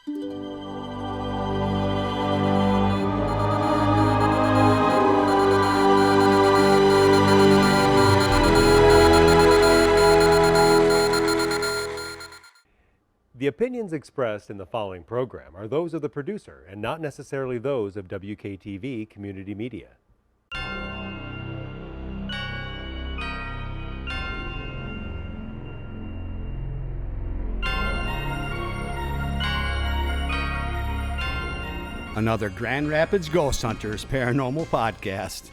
The opinions expressed in the following program are those of the producer and not necessarily those of WKTV Community Media. Another Grand Rapids Ghost Hunters Paranormal Podcast.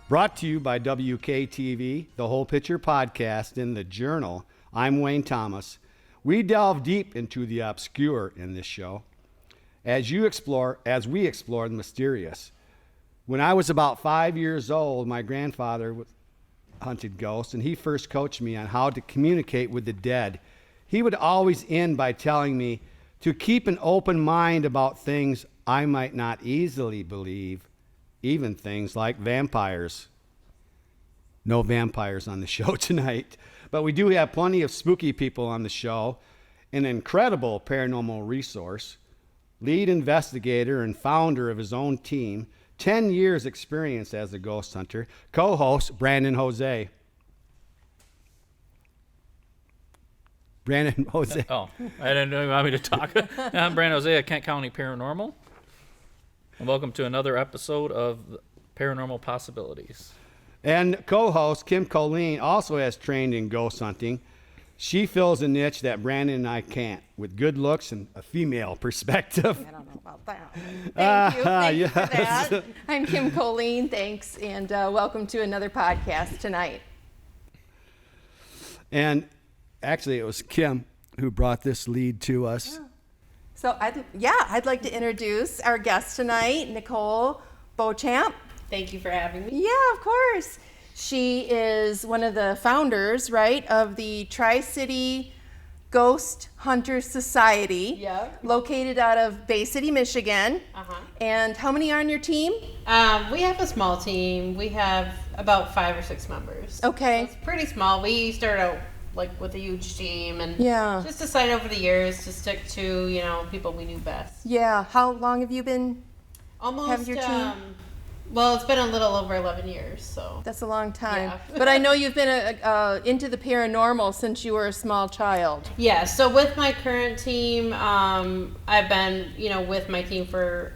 Brought to you by WKTV, the Whole Picture Podcast, in the Journal. I'm Wayne Thomas. We delve deep into the obscure in this show as we explore the mysterious. When I was about 5 years old, my grandfather hunted ghosts, and he first coached me on how to communicate with the dead. He would always end by telling me to keep an open mind about things I might not easily believe, even things like vampires. No vampires on the show tonight. But we do have plenty of spooky people on the show, an incredible paranormal resource, lead investigator and founder of his own team, 10 years experience as a ghost hunter, co-host Brandon Jose. Brandon Jose. Oh, I didn't know you wanted me to talk. I'm Brandon Jose at Kent County Paranormal, and welcome to another episode of Paranormal Possibilities. And co-host Kim Colleen also has trained in ghost hunting. She fills a niche that Brandon and I can't, with good looks and a female perspective. I don't know about that. Thank you. Thank you for Yes. that. I'm Kim Colleen. Thanks, and welcome to another podcast tonight. And actually, it was Kim who brought this lead to us. So I'd like to introduce our guest tonight, Nicole Beauchamp. Thank you for having me. Yeah, of course. She is one of the founders, right, of the Tri-City Ghost Hunter Society. Yeah. Located out of Bay City, Michigan. Uh-huh. And how many are on your team? We have a small team. We have about 5 or 6 members. Okay. So it's pretty small. We started out like with a huge team and Yeah. just decided over the years to stick to, people we knew best. Yeah. How long have you been Almost having your team? Well, it's been a little over 11 years, so. That's a long time. Yeah. But I know you've been into the paranormal since you were a small child. Yeah, so with my current team, I've been, with my team for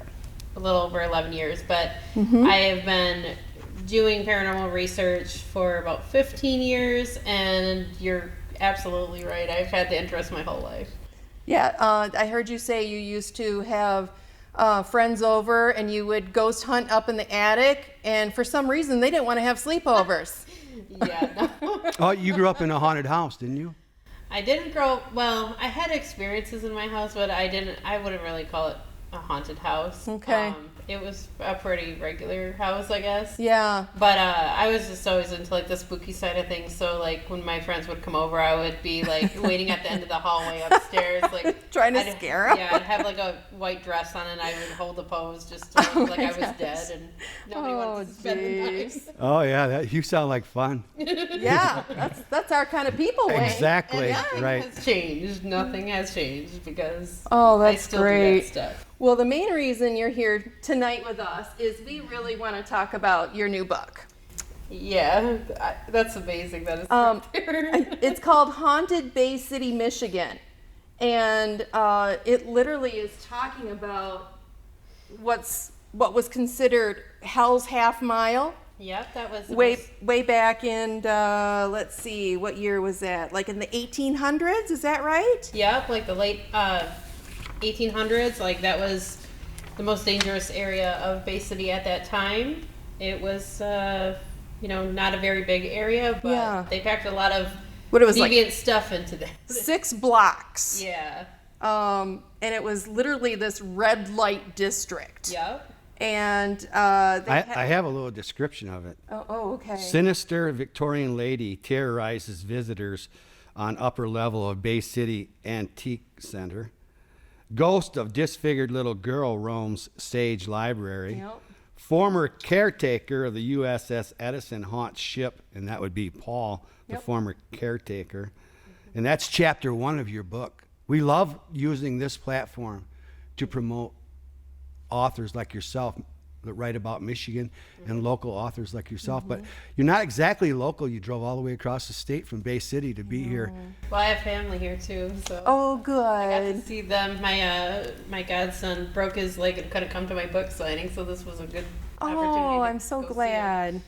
a little over 11 years, but I have been doing paranormal research for about 15 years, and you're absolutely right. I've had the interest my whole life. Yeah, I heard you say you used to have friends over and you would ghost hunt up in the attic, and for some reason they didn't want to have sleepovers. Yeah, no. Oh, you grew up in a haunted house, didn't you? I didn't grow, well, I had experiences in my house, but I wouldn't really call it a haunted house. Okay. It was a pretty regular house, I guess. Yeah. But I was just always into like the spooky side of things. So like when my friends would come over, I would be like waiting at the end of the hallway upstairs, like Trying to scare 'em. Yeah, I'd have like a white dress on and I would hold a pose just to look like I was dead and nobody wanted to spend the night. Oh, yeah, you sound like fun. Yeah, that's our kind of people, Wayne. Exactly, Nothing right. has changed. Nothing has changed because Oh, I that's still great. do that stuff. Well, the main reason you're here tonight with us is we really want to talk about your new book. Yeah, that's amazing. That is It's called Haunted Bay City, Michigan. And it literally is talking about what was considered Hell's Half Mile. Yep, that was Way back in, let's see, what year was that? Like in the 1800s, is that right? Yep, like the late 1800s. Like that was the most dangerous area of Bay City at that time. It was, not a very big area, but Yeah. they packed a lot of What it was deviant like stuff into that. 6 blocks. Yeah. And it was literally this red light district. Yep. And I have a little description of it. Oh, okay. Sinister Victorian lady terrorizes visitors on upper level of Bay City Antique Center. Ghost of disfigured little girl roams Sage Library. Yep. Former caretaker of the USS Edison haunts ship, and that would be Paul, the Yep. former caretaker. And that's chapter 1 of your book. We love using this platform to promote authors like yourself that write about Michigan and local authors like yourself. But you're not exactly local. You drove all the way across the state from Bay City to be here. Well, I have family here too, so Oh, I got to good. see them. My godson broke his leg and couldn't come to my book signing, so this was a good opportunity. Oh, to I'm so go see it. glad.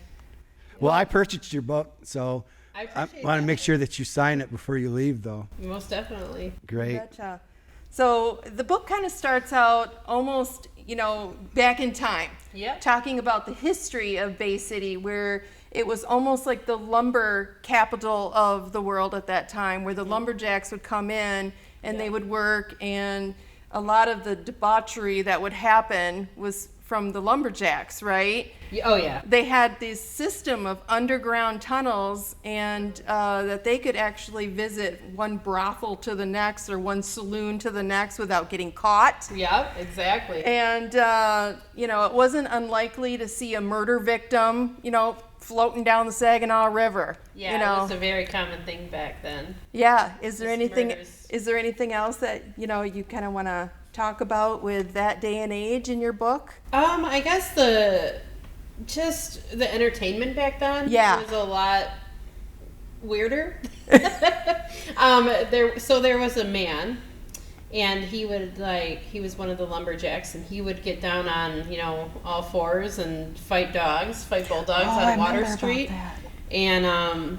Well, I purchased your book, so I I appreciate want to that. make sure that you sign it before you leave, though. Most definitely. Great. Gotcha. So the book kind of starts out almost, back in time. Yep. Talking about the history of Bay City, where it was almost like the lumber capital of the world at that time, where the lumberjacks would come in and they would work, and a lot of the debauchery that would happen was from the lumberjacks, right? Oh yeah. They had this system of underground tunnels, and that they could actually visit one brothel to the next or one saloon to the next without getting caught. Yep. Exactly. And, it wasn't unlikely to see a murder victim, floating down the Saginaw River. Yeah, it was a very common thing back then. Yeah. Is there Just anything? murders. Is there anything else that you kind of want to talk about with that day and age in your book? I guess the entertainment back then Yeah. was a lot weirder. There was a man, and he was one of the lumberjacks, and he would get down on all fours and fight bulldogs on Water Street. And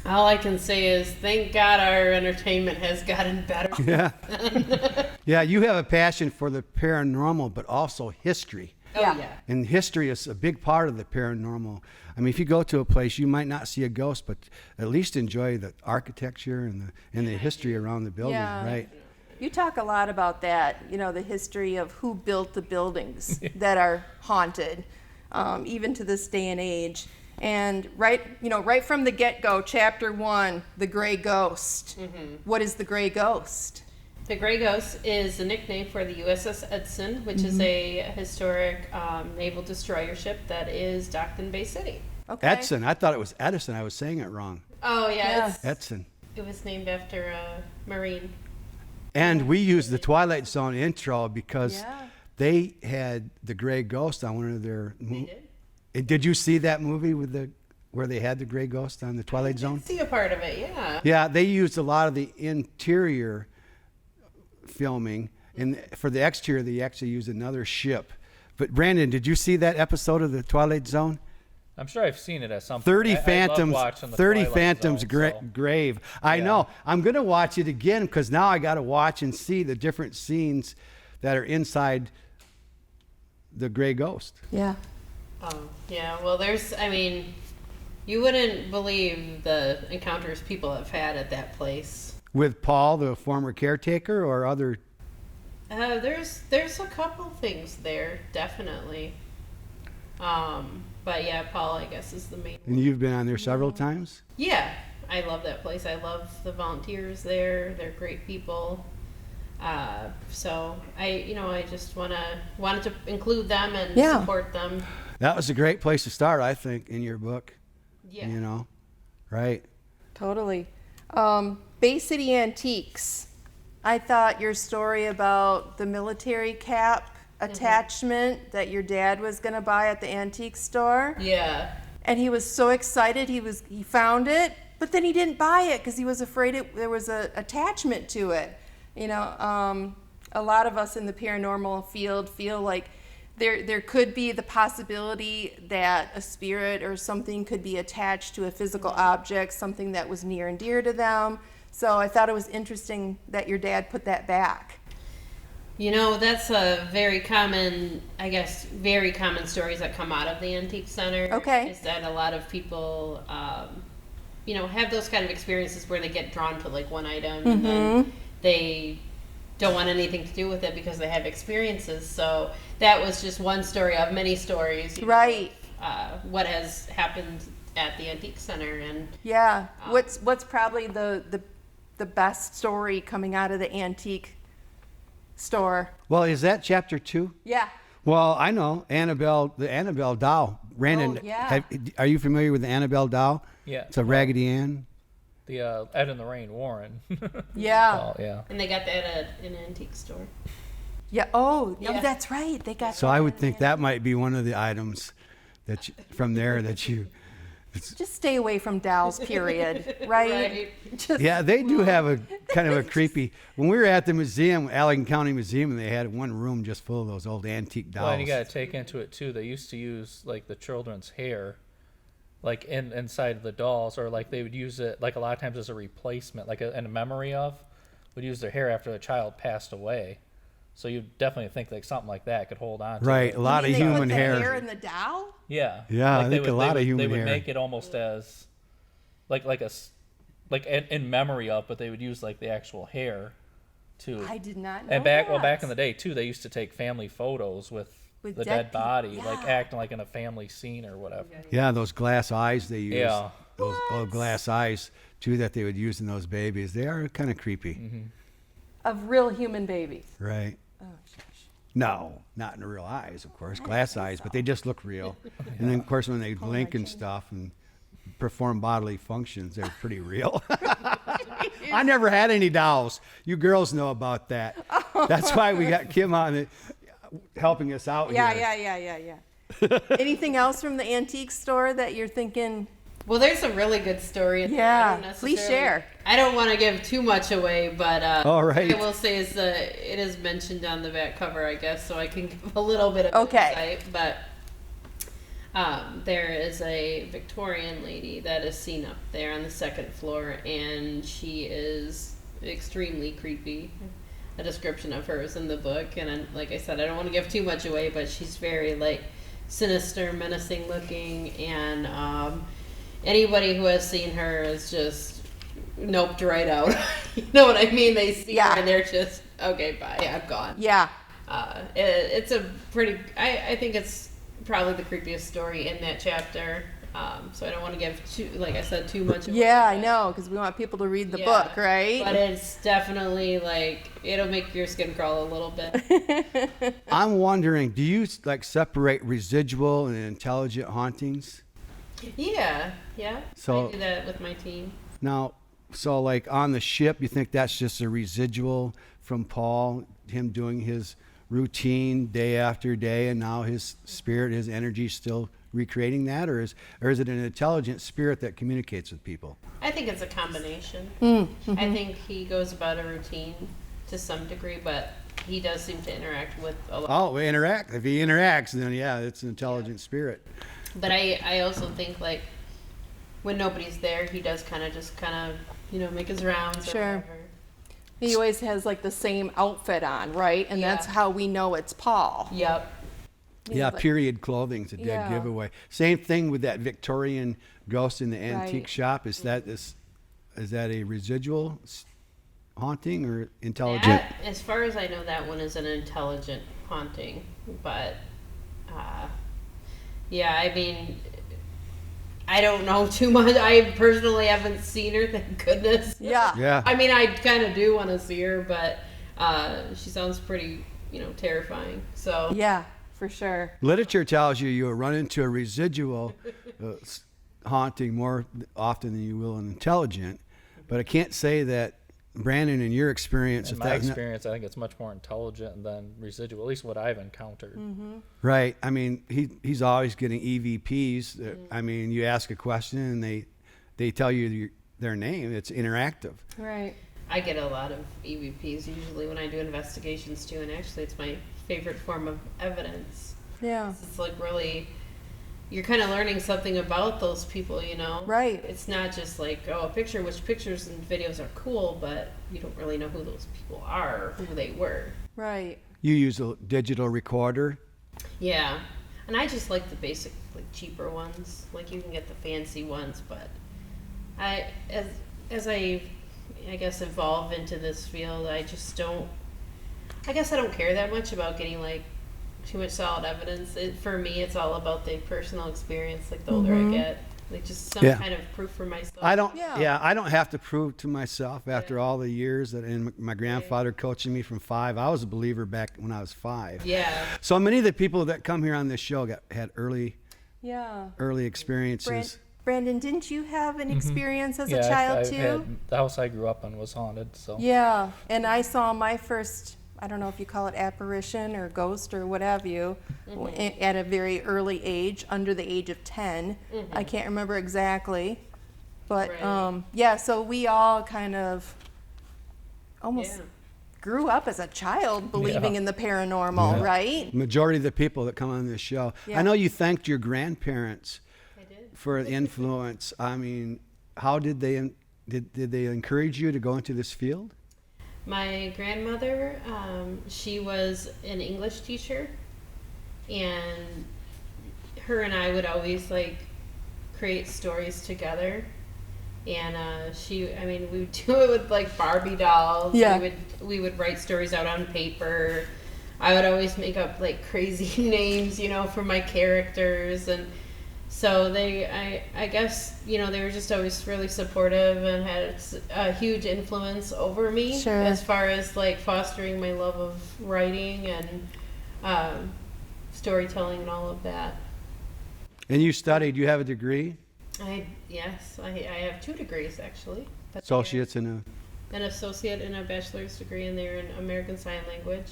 all I can say is thank God our entertainment has gotten better. Yeah. Yeah, you have a passion for the paranormal, but also history. Oh Yeah. yeah. And history is a big part of the paranormal. I mean, if you go to a place, you might not see a ghost, but at least enjoy the architecture and the history around the building, Yeah. right? You talk a lot about that, the history of who built the buildings that are haunted, even to this day and age. And right from the get-go, chapter 1, the gray ghost. What is the gray ghost? The Gray Ghost is a nickname for the USS Edson, which is a historic naval destroyer ship that is docked in Bay City. Okay. Edson. I thought it was Edison. I was saying it wrong. Oh yeah, Edson. it was named after a Marine. And we used the Twilight Zone intro because Yeah. they had the Gray Ghost on one of their. They did. Did you see that movie where they had the Gray Ghost on the Twilight Zone? See a part of it, yeah. Yeah, they used a lot of the interior filming, and for the exterior, they actually used another ship. But Brandon, did you see that episode of the Twilight Zone? I'm sure I've seen it at some point. 30 I love Phantoms, watching the 30 Twilight Phantoms Zone, so- grave. I Yeah. know. I'm going to watch it again because now I got to watch and see the different scenes that are inside the Gray Ghost. Yeah. Oh, yeah. Well, you wouldn't believe the encounters people have had at that place. With Paul, the former caretaker, or other. There's a couple things there, definitely. But yeah, Paul, I guess, is the main And one. you've been on there several times? Yeah, I love that place. I love the volunteers there. They're great people. So I just wanted to include them and Yeah. support them. That was a great place to start, I think, in your book. Yeah. Right? Totally. Bay City Antiques. I thought your story about the military cap attachment that your dad was going to buy at the antique store, Yeah. and he was so excited he found it, but then he didn't buy it because he was afraid there was a attachment to it. A lot of us in the paranormal field feel like there could be the possibility that a spirit or something could be attached to a physical object, something that was near and dear to them. So I thought it was interesting that your dad put that back. That's a very common stories that come out of the antique center. Okay. Is that a lot of people, have those kind of experiences where they get drawn to like one item and then they don't want anything to do with it because they have experiences. So that was just one story of many stories. Right. What has happened at the antique center and Yeah. What's probably the best story coming out of the antique store? Well, is that chapter 2? Yeah. Well, I know the Annabelle doll. Brandon, Oh, yeah. are you familiar with the Annabelle doll? Yeah. It's a Raggedy Ann. The Ed and the Rain Warren. Yeah. Oh, yeah. they got that at an antique store. Yeah. Oh, no, Yeah. that's right. They got. So that I would in think there. that might be one of the items that from there that you. Just stay away from dolls. Period. Right. Right. Just, Yeah, they do have a kind of a creepy. When we were at the museum, Allegheny County Museum, and they had one room just full of those old antique dolls. Well, and you got to take into it too. They used to use like the children's hair, like inside the dolls, or like they would use it like a lot of times as a replacement, like in a memory of, would use their hair after the child passed away. So you definitely think like something like that could hold on to Right, it. a lot of they put human the hair. in the doll. Yeah. Yeah, I they think a lot of human They would hair. make it almost as like in memory of, but they would use like the actual hair too. I did not know And back that. back in the day too, they used to take family photos with With the dead dead people, body, like yeah. acting like in a family scene or whatever. Yeah, those glass eyes they use. Yeah. Those old glass eyes too that they would use in those babies. They are kind of creepy. Mm-hmm. Of real human babies. Right. Oh, shush. No, not in the real eyes, of course, glass eyes, but they just look real. And then, of course, when they blink and stuff and perform bodily functions, they're pretty real. I never had any dolls. You girls know about that. That's why we got Kim on it, helping us out Yeah, here. yeah. Anything else from the antique store that you're thinking? Well, there's a really good story in there. Yeah, I don't please necessarily- share. I don't want to give too much away, but All right. I will say is it is mentioned on the back cover, I guess, so I can give a little bit of Okay. insight. But there is a Victorian lady that is seen up there on the second floor, and she is extremely creepy. A description of her is in the book, and like I said, I don't want to give too much away, but she's very like sinister, menacing looking, and anybody who has seen her is just noped right out. You know what I mean? They see Yeah. her and they're just, okay, bye, I'm gone. Yeah. It's a pretty, I think it's probably the creepiest story in that chapter. So I don't want to give too, like I said, too much away, Yeah, I but- know, because we want people to read the Yeah. book, right? But it's definitely like, it'll make your skin crawl a little bit. I'm wondering, do you like separate residual and intelligent hauntings? Yeah. So- I do that with my team. Now, so like on the ship, you think that's just a residual from Paul, him doing his routine day after day, and now his spirit, his energy still recreating that, or is it an intelligent spirit that communicates with people? I think it's a combination. Mm-hmm. I think he goes about a routine to some degree, but he does seem to interact with a lot. Oh, interact. If he interacts, then yeah, it's an intelligent spirit. But I also think like when nobody's there, he does kind of make his rounds. Sure. Or whatever. He always has like the same outfit on, right? And that's Yeah. how we know it's Paul. Yep. Yeah, like- period clothing's a dead Yeah. giveaway. Same thing with that Victorian ghost in the antique Right. shop. Is that a residual haunting or intelligent? That, as far as I know, that one is an intelligent haunting. But yeah, I mean, I don't know too much. I personally haven't seen her, thank goodness. Yeah. Yeah. I mean, I kind of do want to see her, but she sounds pretty, terrifying. So Yeah, for sure. Literature tells you you'll run into a residual haunting more often than you will an intelligent. But I can't say that, Brandon, in your experience, In if my that's not, experience, I think it's much more intelligent than residual, at least what I've encountered. right. I mean, he's always getting EVPs. I mean, you ask a question and they tell you their name. It's interactive. Right. I get a lot of EVPs usually when I do investigations too, and actually it's my favorite form of evidence. Yeah. It's like really, you're kind of learning something about those people, Right. It's not just like, oh, a picture, which pictures and videos are cool, but you don't really know who those people are or who they were. Right. You use a digital recorder. Yeah. And I just like the basic, like cheaper ones. Like you can get the fancy ones, but as I guess evolve into this field, I don't care that much about getting like too much solid evidence. For me, it's all about the personal experience. Like the older I get, like just some Yeah. kind of proof for myself. I don't. Yeah. Yeah, I don't have to prove to myself after all the years that. And my grandfather coaching me from 5. I was a believer back when I was 5. Yeah. So many of the people that come here on this show had early Yeah. experiences. Brandon, didn't you have an experience as Yeah, a child I've too? had, the house I grew up in was haunted, so Yeah, and I saw my first I don't know if you call it apparition or ghost or what have you, at a very early age, under the age of 10. I can't remember exactly. But Right. yeah, so we all kind of almost Yeah. grew up as a child believing Yeah. in the paranormal, right? Majority of the people that come on this show. Yeah. I know you thanked your grandparents I did. for influence. I mean, how did they did they encourage you to go into this field? My grandmother, she was an English teacher, and her and I would always like create stories together. And we would do it with like Barbie dolls. Yeah. We would write stories out on paper. I would always make up like crazy names, for my characters, and so I guess, they were just always really supportive and had a huge influence over me Sure. as far as like fostering my love of writing and storytelling and all of that. And you studied. You have a degree, Yes, I have 2 degrees actually. But associates in an associate and a bachelor's degree, and they're in American Sign Language.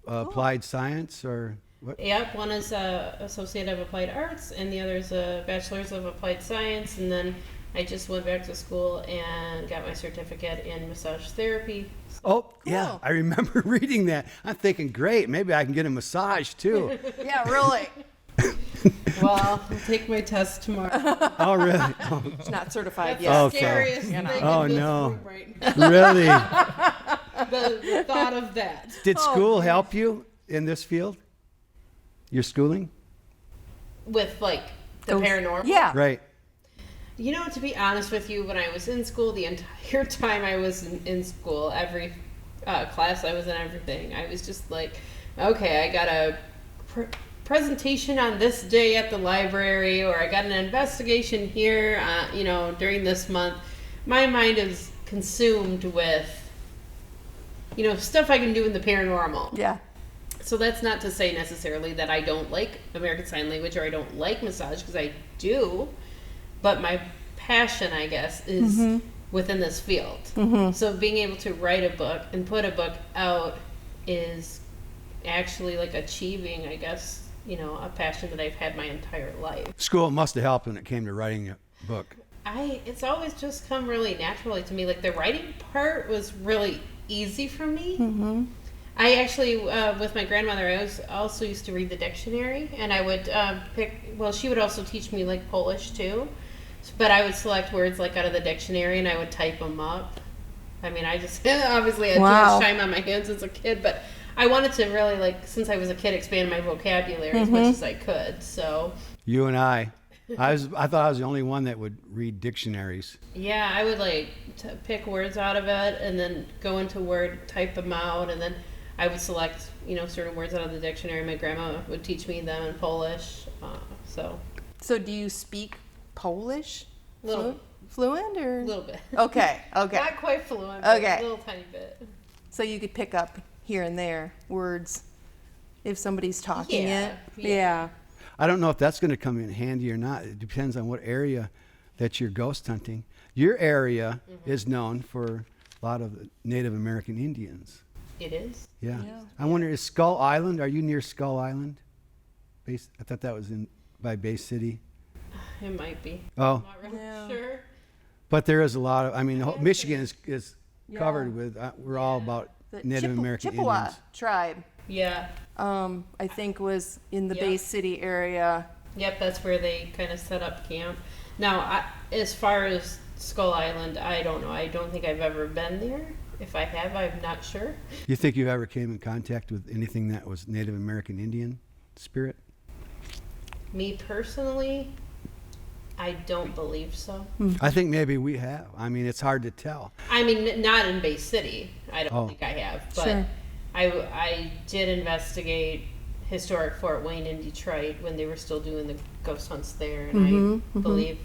applied science or what? Yep, one is a Associate of Applied Arts, and the other is a Bachelor's of Applied Science. And then I just went back to school and got my certificate in massage therapy. Oh, yeah, I remember reading that. I'm thinking, great, maybe I can get a massage too. Yeah, really. Well, I'll take my test tomorrow. Oh, really? Oh, It's not certified That's yet. the Okay. scariest thing Oh, in this no. room right now. really? The thought of that. Did school help you in this field? Your schooling? With like the Those- paranormal. Yeah. Right. To be honest with you, when I was in school, the entire time I was in school, every class I was in, everything, I was just like, okay, I got a presentation on this day at the library, or I got an investigation here, during this month. My mind is consumed with, stuff I can do in the paranormal. Yeah. So that's not to say necessarily that I don't like American Sign Language or I don't like massage, because I do. But my passion, I guess, is within this field. So being able to write a book and put a book out is actually like achieving, I guess, a passion that I've had my entire life. School must have helped when it came to writing a book. It's always just come really naturally to me. Like the writing part was really easy for me. I actually, with my grandmother, I also used to read the dictionary, and I would she would also teach me like Polish too, but I would select words like out of the dictionary and I would type them up. I mean, I just obviously had too Wow. much time on my hands as a kid, but I wanted to really, like, since I was a kid, expand my vocabulary as much as I could. So You and I thought I was the only one that would read dictionaries. yeah, I would like pick words out of it and then go into Word, type them out, and then I would select, certain words out of the dictionary. My grandma would teach me them in Polish. So do you speak Polish? Little. Fluent or? A little bit. Okay. Okay. Not quite fluent, but Okay. a little tiny bit. So you could pick up here and there words if somebody's talking Yeah, it. yeah. Yeah. I don't know if that's going to come in handy or not. It depends on what area that you're ghost hunting. Your area is known for a lot of Native American Indians. It is. Yeah. Yeah. I wonder, is Skull Island, are you near Skull Island? I thought that was by Bay City. It might be. Oh, Not really Yeah. sure. but there is a lot of, the whole, Yeah. Michigan is Yeah. covered with, we're all about The Native American Chippewa Indians. tribe, Yeah. I think was in the Yep. Bay City area. Yep, that's where they kind of set up camp. Now, as far as Skull Island, I don't know. I don't think I've ever been there. If I have, I'm not sure. You think you ever came in contact with anything that was Native American Indian spirit? Me personally, I don't believe so. I think maybe we have. It's hard to tell. I mean, not in Bay City. I don't Oh. think I have. But Sure. I did investigate historic Fort Wayne in Detroit when they were still doing the ghost hunts there. And I believe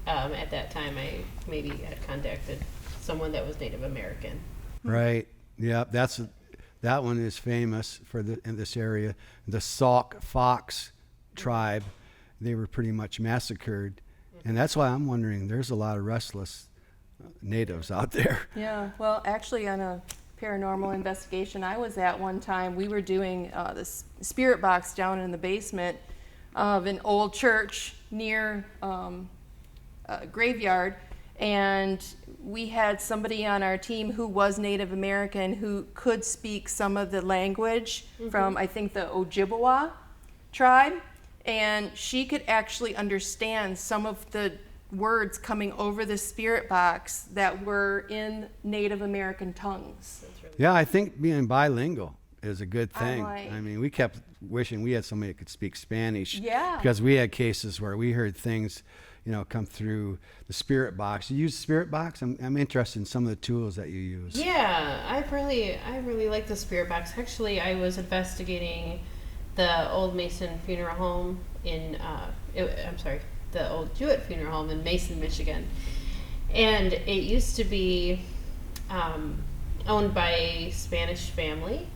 at that time I maybe had contacted someone that was Native American. Right. Yeah, that one is famous in this area. The Sauk Fox tribe, they were pretty much massacred. And that's why I'm wondering, there's a lot of restless natives out there. Yeah. Well, actually, on a paranormal investigation I was at one time, we were doing this spirit box down in the basement of an old church near a graveyard, and we had somebody on our team who was Native American who could speak some of the language from, I think, the Ojibwa tribe, and she could actually understand some of the words coming over the spirit box that were in Native American tongues. Yeah, I think being bilingual is a good thing. like- I mean, we kept wishing we had somebody that could speak Spanish. Yeah. Because we had cases where we heard things, come through the spirit box. You use the spirit box? I'm interested in some of the tools that you use. Yeah, I really like the spirit box. Actually, I was investigating the old Mason funeral home in the old Jewett funeral home in Mason, Michigan, and it used to be owned by a Spanish family.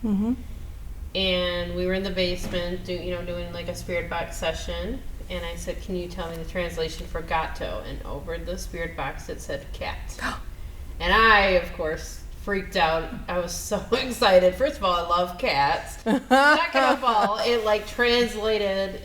And we were in the basement, doing like a spirit box session. And I said, "Can you tell me the translation for gato?" And over the spirit box, it said cat. And I, of course, freaked out. I was so excited. First of all, I love cats. Second of all, it like translated,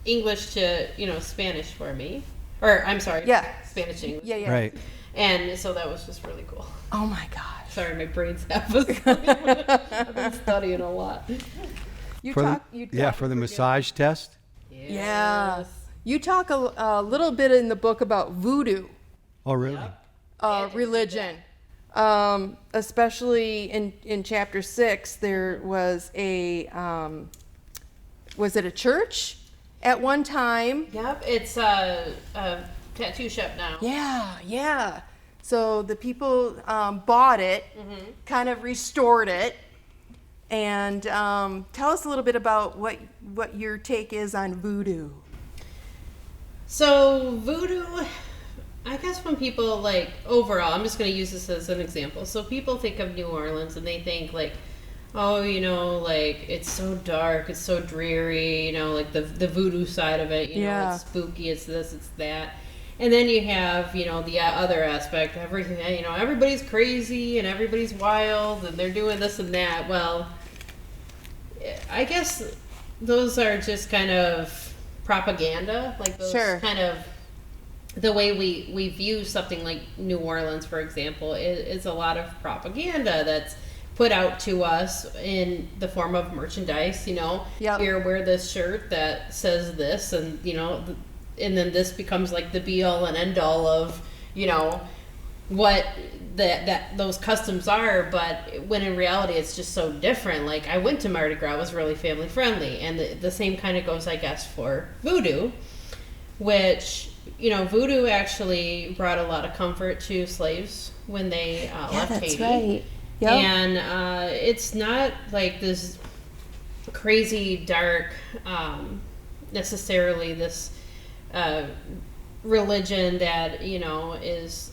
English to, Spanish for me. Or, I'm sorry. Yeah. Spanish to English. Yeah. Right. And so that was just really cool. Oh my gosh. Sorry, my brain's half asleep. I've been studying a lot. For the massage test? Yeah. Yes. You talk a little bit in the book about voodoo Oh, really? religion. Especially in chapter 6, there was was it a church at one time? Yep, it's a tattoo shop now. Yeah. So the people bought it, kind of restored it, and tell us a little bit about what your take is on voodoo. So voodoo, I guess when people overall, I'm just going to use this as an example. So people think of New Orleans and they think oh, it's so dark, it's so dreary, the voodoo side of it, it's spooky, it's this, it's that. And then you have, the other aspect, everything, everybody's crazy and everybody's wild and they're doing this and that. Well, I guess those are just kind of propaganda, kind of the way we view something like New Orleans, for example, is a lot of propaganda that's put out to us in the form of merchandise. Here, wear this shirt that says this, and and then this becomes like the be all and end all of what that those customs are. But when in reality it's just so different. I went to Mardi Gras, it was really family friendly, and the same kind of goes, I guess, for voodoo, which voodoo actually brought a lot of comfort to slaves when they left Haiti. Right. Yep. And it's not like this crazy dark necessarily this religion that is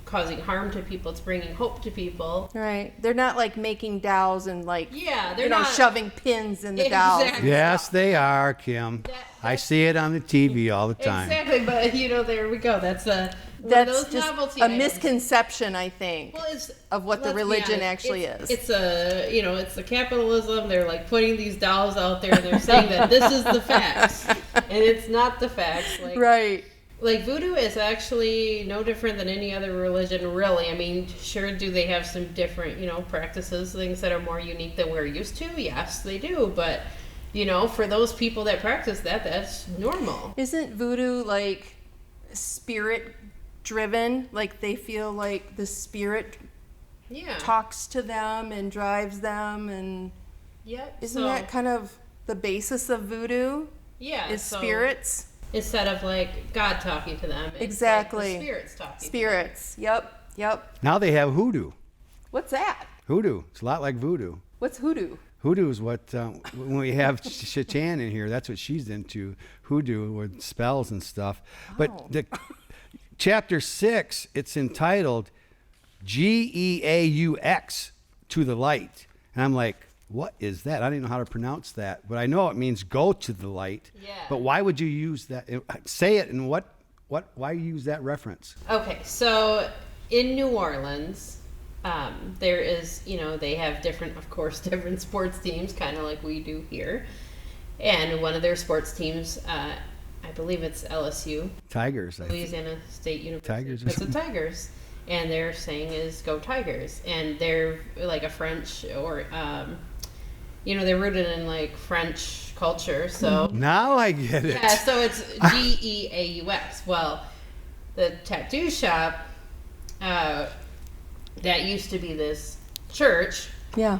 causing harm to people. It's bringing hope to people. Right. They're not making dowels and they're not shoving pins in the dowels. Exactly. Yes, they are, Kim. I see it on the TV all the time. Exactly, but there we go. That's That's those just novelty a items. misconception, I think, of what the let's be religion honest, actually is. It's it's the capitalism. They're putting these dolls out there and they're saying that this is the facts, and it's not the facts. Right. Voodoo is actually no different than any other religion, really. I mean, sure, do they have some different, practices, things that are more unique than we're used to? Yes, they do. But, for those people that practice that, that's normal. Isn't voodoo spirit driven? They feel like the spirit talks to them and drives them, and isn't that kind of the basis of voodoo? Yeah, is spirits. Instead of God talking to them, it's exactly. the spirits talking. Spirits. To them. Yep. Now they have hoodoo. What's that? Hoodoo. It's a lot like voodoo. What's hoodoo? Hoodoo is what, when we have Chachan in here, that's what she's into, hoodoo, with spells and stuff. But the chapter 6, it's entitled Geaux, to the light. And I'm like, what is that? I don't even know how to pronounce that, but I know it means go to the light. Yeah. But why would you use that? Say it, and why use that reference? Okay, so in New Orleans, there is, they have different sports teams, kind of like we do here. And one of their sports teams, I believe it's LSU. Tigers, I think. Louisiana State University. Tigers. It's the Tigers. And their saying is "Go Tigers," and they're like a French or, they're rooted in like French culture. So Now I get it. yeah, so it's Geaux. Well, the tattoo shop that used to be this church. Yeah.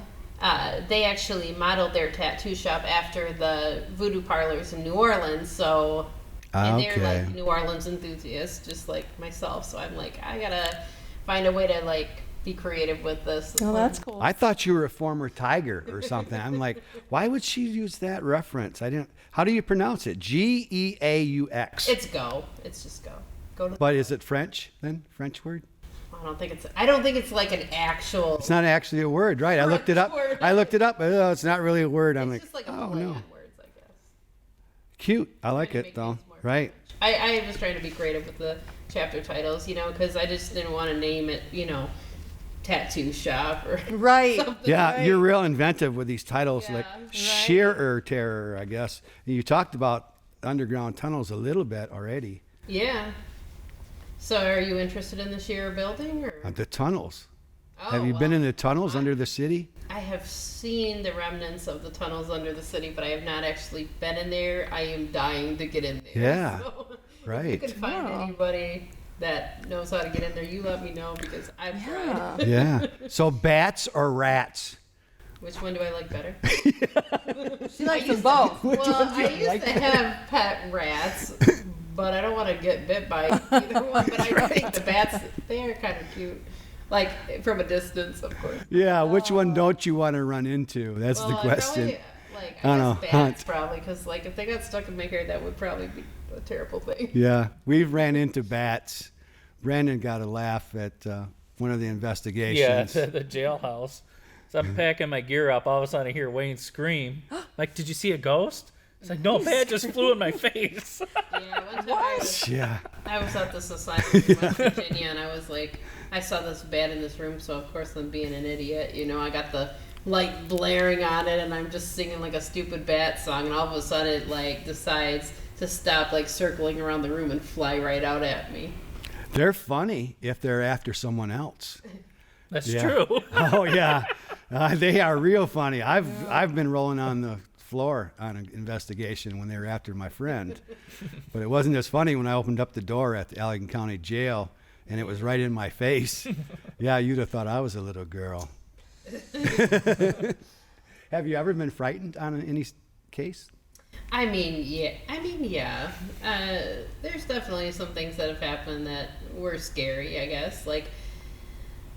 They actually modeled their tattoo shop after the voodoo parlors in New Orleans. So, and they're Okay. like New Orleans enthusiasts, just like myself. So I'm like, I gotta find a way to like be creative with this. Oh, that's cool. I thought you were a former Tiger or something. I'm like, why would she use that reference? I didn't. How do you pronounce it? Geaux. It's go. It's just go. Go to. But is it French then? French word? I don't think it's like an actual. It's not actually a word, right? I looked it up. French word. I looked it up. Oh, it's not really a word. I'm It's just like a oh play no, on words, I guess. cute. I like Trying to it make though. things more Right? I was trying to be creative with the chapter titles, because I just didn't want to name it, tattoo shop or Right. something. Yeah, Right. you're real inventive with these titles, Yeah, like right. sheer terror, I guess. You talked about underground tunnels a little bit already. Yeah. So are you interested in the sheer building or? The tunnels. Oh, Have you been well, in the tunnels under the city? I have seen the remnants of the tunnels under the city, but I have not actually been in there. I am dying to get in there. Yeah, So, If you right. can find Wow. anybody that knows how to get in there, you let me know because I've tried. Yeah. So bats or rats? Which one do I like better? She likes them both. Which Well, one do you I used like to have pet rats, but I don't want to get bit by either one. But I think the bats, they are kind of cute. Like, from a distance, of course. Yeah, which one don't you want to run into? That's Well, the question. I I know, guess bats hunt. probably, because, like, if they got stuck in my hair, that would probably be a terrible thing. Yeah, we've ran into bats. Brandon got a laugh at one of the Yeah, investigations. at the jailhouse. So I'm packing my gear up. All of a sudden, I hear Wayne scream. Like, did you see a ghost? It's like, no, a bat just flew in my face. Yeah, one time Yeah. I was at this asylum in West Virginia, and I was like, I saw this bat in this room, so of course I'm being an idiot. I got the light blaring on it, and I'm just singing like a stupid bat song, and all of a sudden it like decides to stop like circling around the room and fly right out at me. They're funny if they're after someone else. That's Yeah. true. Oh yeah, they are real funny. I've been rolling on the floor on an investigation when they were after my friend, but it wasn't as funny when I opened up the door at the Allegheny County Jail and it was right in my face. Yeah, you'd have thought I was a little girl. Have you ever been frightened on any case? I mean, yeah. There's definitely some things that have happened that were scary, I guess. Like,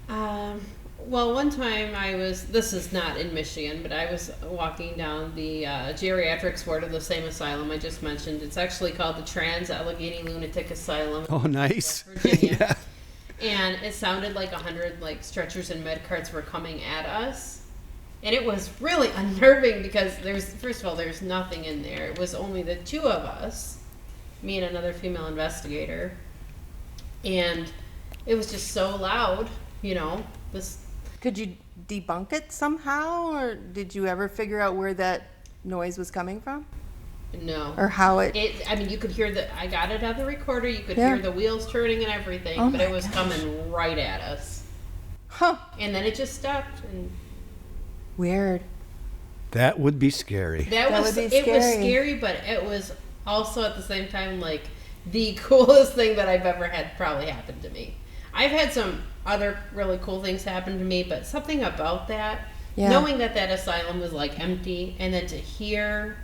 well, one time this is not in Michigan, but I was walking down the geriatrics ward of the same asylum I just mentioned. It's actually called the Allegheny Lunatic Asylum. Oh, nice. West Virginia. Yeah. And it sounded like 100 like stretchers and med carts were coming at us. And it was really unnerving because first of all, there's nothing in there. It was only the two of us, me and another female investigator. And it was just so loud, Could you debunk it somehow, or did you ever figure out where that noise was coming from, no. or how it? You could hear I got it on the recorder. You could Yeah. hear the wheels turning and everything, Oh but it my was gosh. coming right at us. Huh? And then it just stopped, and Weird. That would be scary. That was would be it was scary. scary, but it was also at the same time like the coolest thing that I've ever had probably happened to me. I've had some other really cool things happen to me, but something about that, Yeah. knowing that asylum was like empty, and then to hear,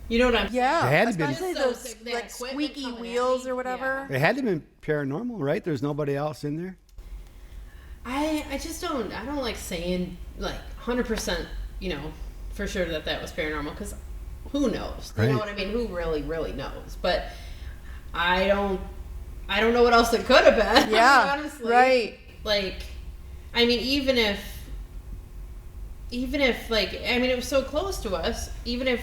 you know what I'm saying? Yeah. It had to be- Especially Just those that like equipment squeaky coming at wheels me. or whatever. It had to be paranormal, right? There's nobody else in there. I just don't like saying like 100%, for sure that was paranormal, because who knows? You Right. know what I mean? Who really knows? But I don't know what else it could have been. Yeah. Honestly. Right. Like, I mean, even if like, I mean, it was so close to us, even if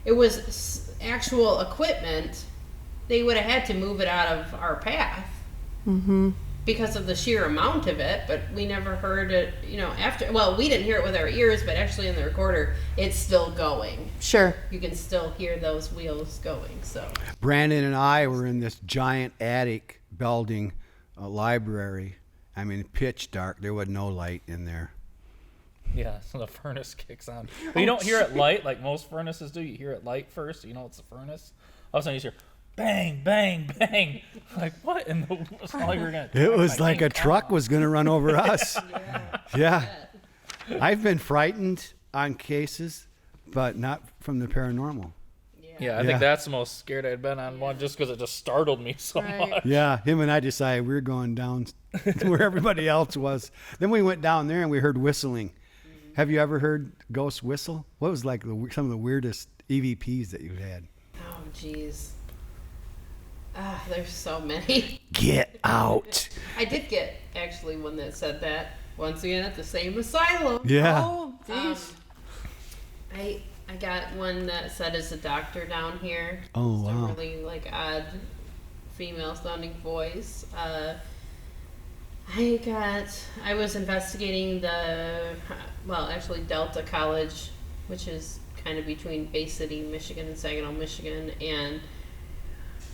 it was actual equipment, they would have had to move it out of our path. Mm-hmm. because of the sheer amount of it, but we never heard it, after, well, we didn't hear it with our ears, but actually in the recorder, it's still going. Sure. You can still hear those wheels going, so. Brandon and I were in this giant attic building library. I mean, pitch dark. There was no light in there. Yeah, so the furnace kicks on. But you don't hear it light like most furnaces do. You hear it light first, so you know it's a furnace. All of a sudden you hear bang, bang, bang. Like, what in the... It's not like we're gonna It was like a truck was going to run over us. Yeah. I've been frightened on cases, but not from the paranormal. Yeah, I think that's the most scared I'd been on one, just because it just startled me so much. Yeah, him and I decided we were going down where everybody else was. Then we went down there and we heard whistling. Have you ever heard ghosts whistle? What was like some of the weirdest EVPs that you had? Oh, jeez. There's so many. Get out. I did get actually one that said that once again at the same asylum. Yeah. Oh, geez. I got one that said it's a doctor down here. Oh, Just wow. a really odd female sounding voice. I was investigating Delta College, which is kind of between Bay City, Michigan and Saginaw, Michigan, and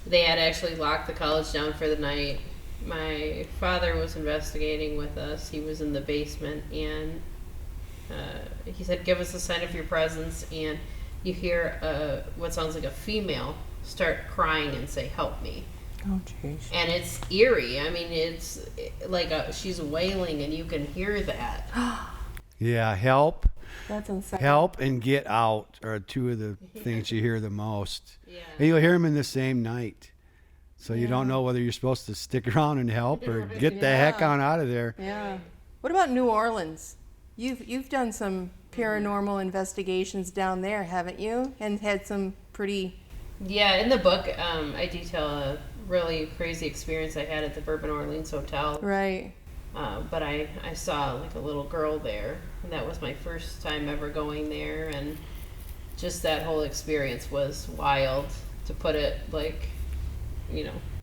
they had actually locked the college down for the night. My father was investigating with us. He was in the basement, and he said, give us a sign of your presence, and you hear what sounds like a female start crying and say, help me. Oh, jeez. And it's eerie. I mean, it's like she's wailing, and you can hear that. Yeah, help. That's insane. Help and get out are two of the things you hear the most. Yeah. And you'll hear them in the same night. So you don't know whether you're supposed to stick around and help or get the heck on out of there. Yeah. What about New Orleans? You've done some paranormal investigations down there, haven't you? And had some pretty... Yeah, in the book, I detail a really crazy experience I had at the Bourbon Orleans Hotel. Right. But I saw like a little girl there, and that was my first time ever going there, and just that whole experience was wild, to put it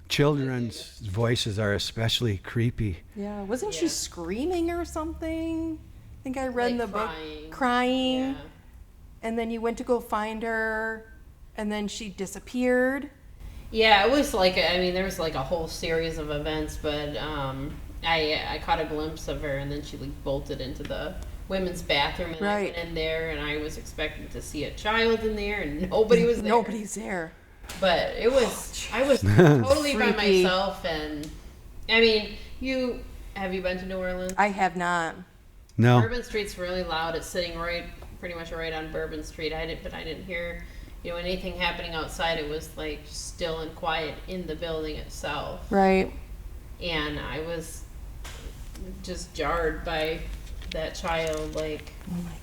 Children's voices are especially creepy. Yeah. Wasn't she screaming or something? I think I read in the book. crying. Crying. Yeah. And then you went to go find her, and then she disappeared. Yeah, it was there was like a whole series of events, but I caught a glimpse of her, and then she bolted into the women's bathroom, and I went in there, and I was expecting to see a child in there, and nobody was there. Nobody's there. But I was totally by Freaky. myself, and have you been to New Orleans? I have not. No. Bourbon Street's really loud. It's sitting pretty much right on Bourbon Street. I didn't hear, anything happening outside. It was like still and quiet in the building itself. Right. And I was just jarred by that child. Oh my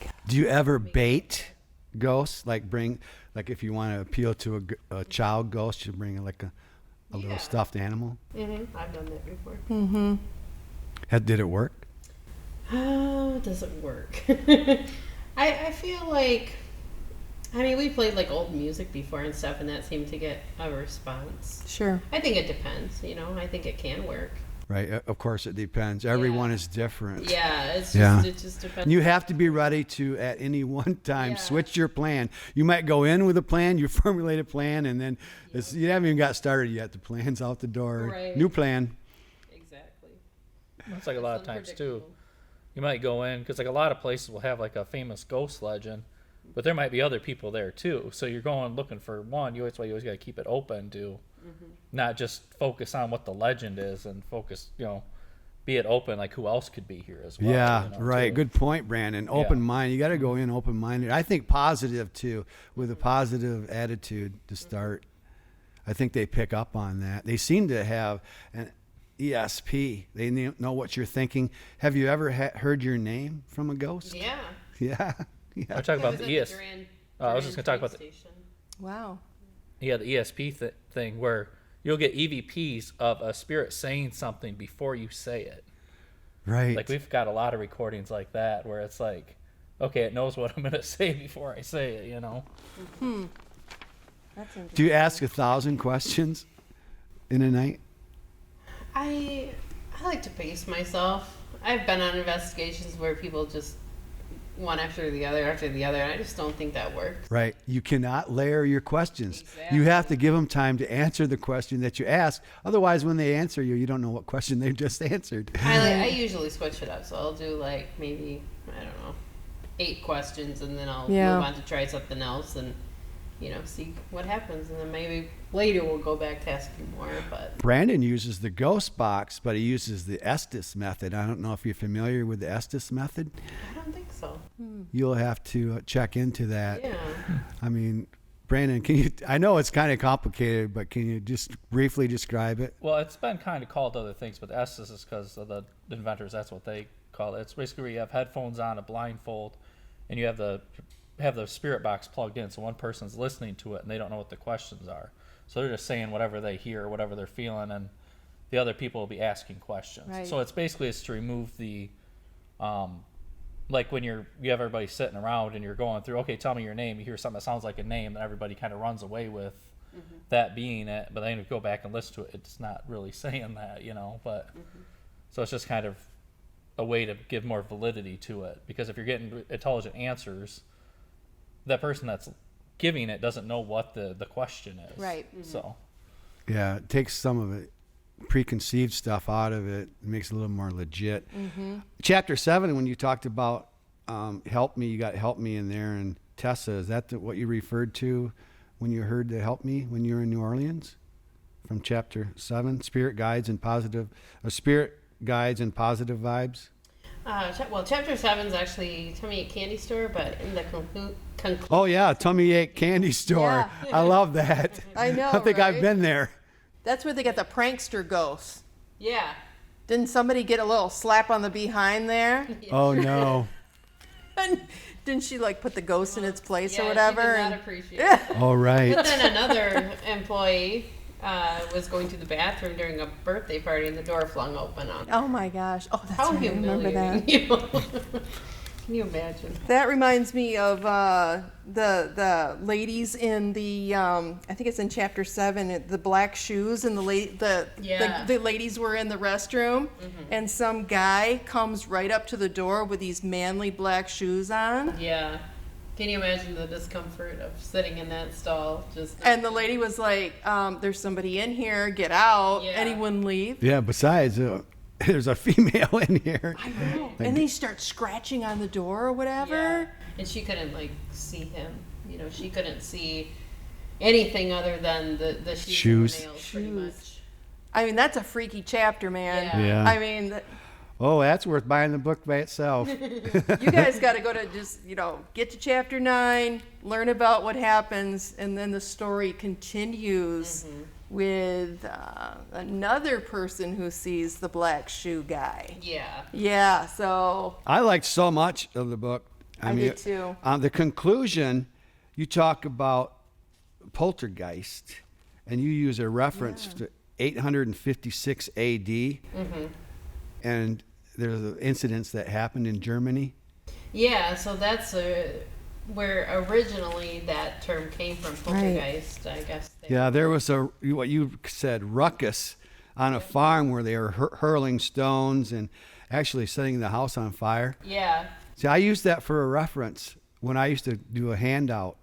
God. Do you ever bait ghosts? Like if you want to appeal to a child ghost, you bring like a little stuffed animal? Mm-hmm. I've done that before. Mm-hmm. Did it work? How does it work? I feel like, we played like old music before and stuff, and that seemed to get a response. Sure. I think it depends, I think it can work. Right. Of course, it depends. Everyone is different. Yeah, it just depends. You have to be ready to, at any one time, Yeah. switch your plan. You might go in with a plan, you formulate a plan, and then you haven't even got started yet. The plan's out the door. Right. New plan. Exactly. That's like a lot of times too. You might go in, because like a lot of places will have like a famous ghost legend, but there might be other people there too. So you're going looking for one. That's why you always got to keep it open to not just focus on what the legend is, and focus, be it open, like who else could be here as well. Yeah, you know, right. too. Good point, Brandon. Open mind. You got to go in open minded. I think positive too, with a positive attitude to start. I think they pick up on that. They seem to have an ESP. They know what you're thinking. Have you ever heard your name from a ghost? Yeah. Yeah. I'm Yeah. talking about It was the at ES. Grand I was just gonna talk about the station. Wow. the ESP thing where you'll get EVPs of a spirit saying something before you say it. Right. Like we've got a lot of recordings like that where it's like, okay, it knows what I'm gonna say before I say it. That's interesting. Do you ask 1,000 questions in a night? I I like to pace myself. I've been on investigations where people just one after the other, and I just don't think that works. Right. You cannot layer your questions. Exactly. You have to give them time to answer the question that you ask. Otherwise, when they answer you, you don't know what question they just answered. I usually switch it up, so I'll do like maybe, I don't know, 8 questions, and then I'll Yeah. move on to try something else and, see what happens. And then maybe later we'll go back to asking more, but Brandon uses the ghost box, but he uses the Estes method. I don't know if you're familiar with the Estes method. I don't think so. You'll have to check into that. Yeah. I mean, Brandon, I know it's kind of complicated, but can you just briefly describe it? Well, it's been kind of called other things, but the Estes is because of the inventors. That's what they call it. It's basically where you have headphones on, a blindfold, and you have the spirit box plugged in, so one person's listening to it and they don't know what the questions are, so they're just saying whatever they hear, whatever they're feeling, and the other people will be asking questions. Right. So it's basically to remove the like when you have everybody sitting around and you're going through, okay, tell me your name, you hear something that sounds like a name, and everybody kind of runs away with that being it, but then you go back and listen to it, it's not really saying that, but so it's just kind of a way to give more validity to it, because if you're getting intelligent answers, that person that's giving it doesn't know what the question is. Right. So Yeah, it takes some of it, preconceived stuff out of it. It makes it a little more legit. Chapter 7, when you talked about help me, you got help me in there, and Tessa, is that what you referred to when you heard the help me when you were in New Orleans? From chapter 7, spirit guides and positive vibes. Well, chapter 7 is actually Tummy Ache Candy Store, but in the Oh yeah, Tummy Ache Candy Store. Yeah. I love that. I know, I think I've right? been there. That's where they got the prankster ghosts. Yeah. Didn't somebody get a little slap on the behind there? Oh no. And didn't she like put the ghost in its place Yeah, or whatever? she did not And- appreciate it. All right. But then another employee was going to the bathroom during a birthday party, and the door flung open on her. Oh my gosh! Oh, that's How right. I remember humiliating. that. Can you imagine? That reminds me of the ladies in the I think it's in chapter 7, the black shoes, and Yeah. the ladies were in the restroom, and some guy comes right up to the door with these manly black shoes on, Yeah. Can you imagine the discomfort of sitting in that stall? and the lady was like, "There's somebody in here, get out!" Yeah. And he wouldn't leave. Yeah, besides, there's a female in here. I know. And they start scratching on the door or whatever. Yeah. And she couldn't see him. She couldn't see anything other than the shoes. Shoes. And the nails, pretty Shoes. much. I mean, that's a freaky chapter, man. Yeah. Yeah. I mean, Oh, that's worth buying the book by itself. you guys got to go to just, get to chapter 9, learn about what happens, and then the story continues with another person who sees the black shoe guy. Yeah. Yeah, so I liked so much of the book. I did too. The conclusion, you talk about poltergeist, and you use a reference to 856 AD, and there's incidents that happened in Germany. Yeah, so that's where originally that term came from, poltergeist, I guess. Yeah, there was what you said, ruckus on a farm where they were hurling stones and actually setting the house on fire. Yeah. See, I used that for a reference when I used to do a handout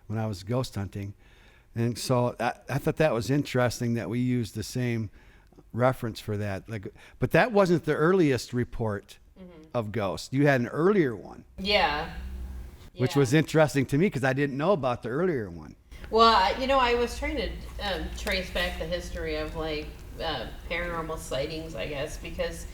when I was ghost hunting. And so I thought that was interesting that we used the same reference for that. But that wasn't the earliest report of ghosts. You had an earlier one, Yeah. which Yeah. was interesting to me because I didn't know about the earlier one. Well, I was trying to trace back the history of paranormal sightings, I guess, because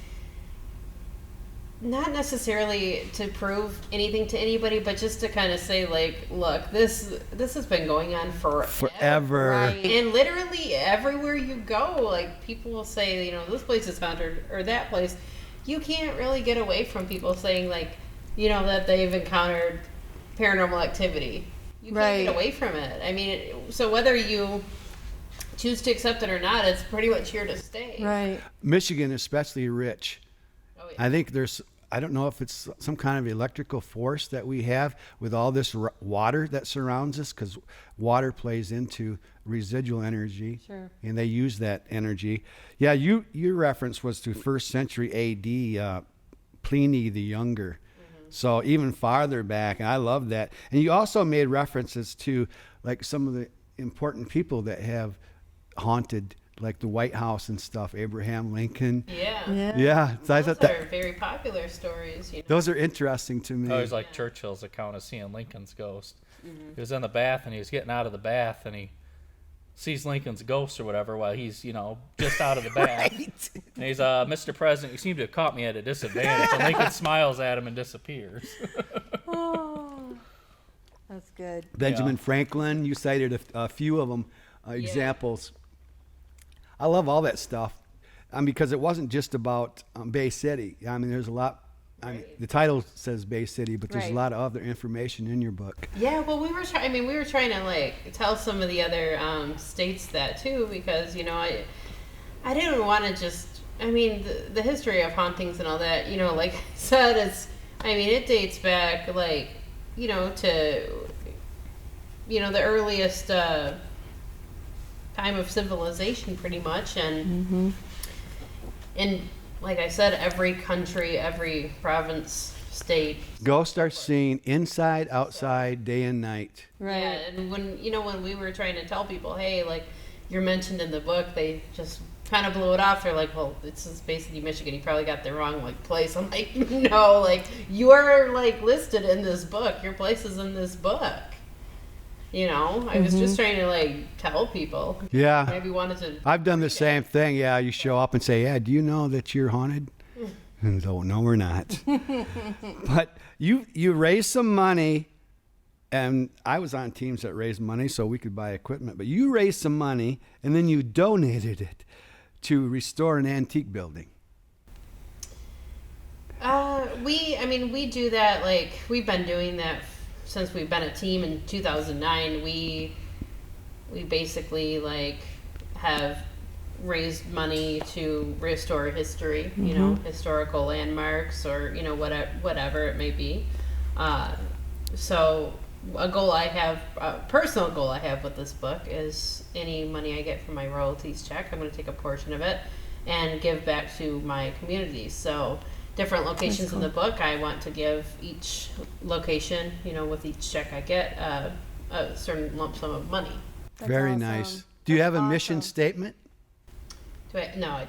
not necessarily to prove anything to anybody, but just to kind of say, look, this has been going on Forever. Right. And literally everywhere you go, people will say, this place is haunted or that place. You can't really get away from people saying that they've encountered paranormal activity. You can't Right. get away from it. I mean, so whether you choose to accept it or not, it's pretty much here to stay. right. Michigan, especially rich. Oh, yeah. I think I don't know if it's some kind of electrical force that we have with all this water that surrounds us, because water plays into residual energy. Sure. And they use that energy. Yeah, your reference was to 1st century AD, Pliny the Younger. So even farther back, and I love that. And you also made references to like some of the important people that have haunted like the White House and stuff, Abraham Lincoln. Yeah. Yeah. So I Those thought are very popular stories. You know? those are interesting to me. I always like Churchill's account of seeing Lincoln's ghost. He was in the bath and he was getting out of the bath and he sees Lincoln's ghost or whatever while he's, just out of the bath. And he's, Mr. President, you seem to have caught me at a disadvantage. And Lincoln smiles at him and disappears. Oh, that's good. Benjamin Franklin, you cited a few of them, examples. I love all that stuff because it wasn't just about Bay City. I mean, there's a lot. I mean, the title says Bay City, but there's a lot of other information in your book. Yeah, well, we were trying to like tell some of the other states that too, because I didn't want to just. I mean, the history of hauntings and all that. Like I said, it dates back like to the earliest time of civilization, pretty much, and like I said, every country, every province, state. Ghosts are seen inside, outside, day and night. Right. Yeah, and when we were trying to tell people, hey, like you're mentioned in the book, they just kind of blew it off. They're like, well, this is Bay City, Michigan. You probably got the wrong place. I'm like, no, like you're like listed in this book. Your place is in this book. I was just trying to like tell people. Yeah. Maybe wanted to. I've done the same thing. Yeah, you show up and say, "Yeah, do you know that you're haunted?" And no, we're not. But you raised some money, and I was on teams that raised money so we could buy equipment. But you raised some money, and then you donated it to restore an antique building. We do that. Like we've been doing that since we've been a team in 2009. We basically like have raised money to restore history, historical landmarks or whatever it may be. So a personal goal I have with this book is any money I get from my royalties check, I'm going to take a portion of it and give back to my communities. So different locations in the book, I want to give each location, with each check I get, a certain lump sum of money. That's Very awesome. nice. Do you have a mission awesome. statement? No, I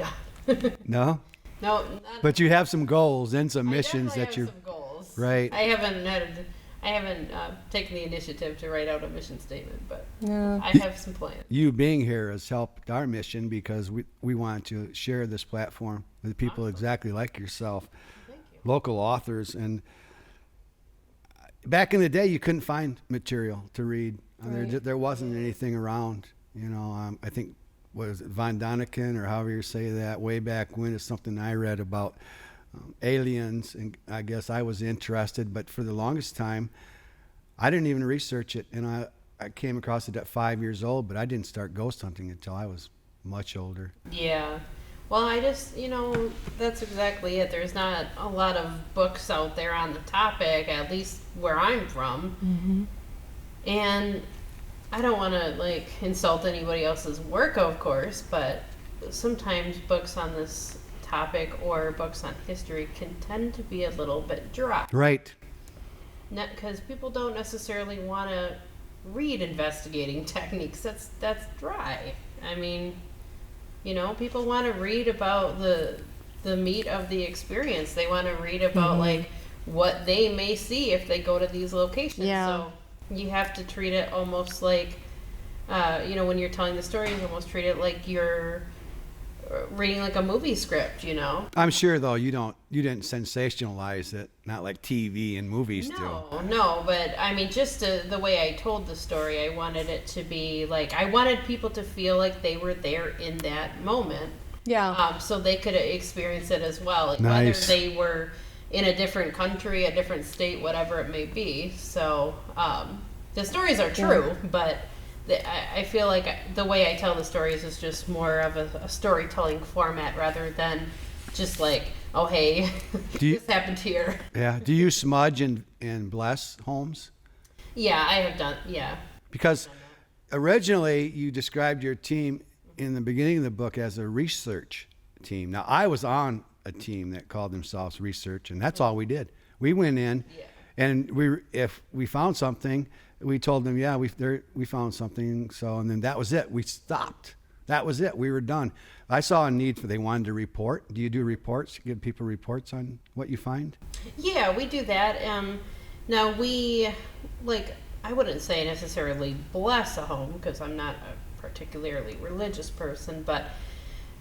don't. No? No. But you have some goals and some missions I that you're... have some goals. Right. I haven't taken the initiative to write out a mission statement, but Yeah. I have some plans. You being here has helped our mission because we want to share this platform with people exactly like yourself, Thank you. local authors. And back in the day, you couldn't find material to read. Right. There wasn't anything around. I think, was it Von Daniken or however you say that, way back when, is something I read about aliens, and I guess I was interested, but for the longest time, I didn't even research it, and I came across it at 5 years old, but I didn't start ghost hunting until I was much older. Yeah. Well, I just, that's exactly it. There's not a lot of books out there on the topic, at least where I'm from. And I don't want to, insult anybody else's work, of course, but sometimes books on this topic or books on history can tend to be a little bit dry. Right. Because people don't necessarily want to read investigating techniques. That's dry. I mean, people want to read about the meat of the experience. They want to read about what they may see if they go to these locations. Yeah. So you have to treat it almost like, when you're telling the story, you almost treat it like you're reading like a movie script. I'm sure though you didn't sensationalize it, not like TV and movies do. No, but I mean, just the way I told the story, I wanted it to be I wanted people to feel like they were there in that moment. Yeah. So they could experience it as well, Nice. whether they were in a different country, a different state, whatever it may be. So the stories are true, but I feel like the way I tell the stories is just more of a storytelling format rather than just like, oh hey, this happened here. Yeah. Do you smudge and bless homes? Yeah, I have done. Yeah. Because originally you described your team in the beginning of the book as a research team. Now, I was on a team that called themselves research, and that's all we did. We went in, and if we found something, we told them, yeah, we found something. So, and then that was it. We stopped. That was it. We were done. I saw a need they wanted to report. Do you do reports? Give people reports on what you find? Yeah, we do that. Now we, I wouldn't say necessarily bless a home because I'm not a particularly religious person, but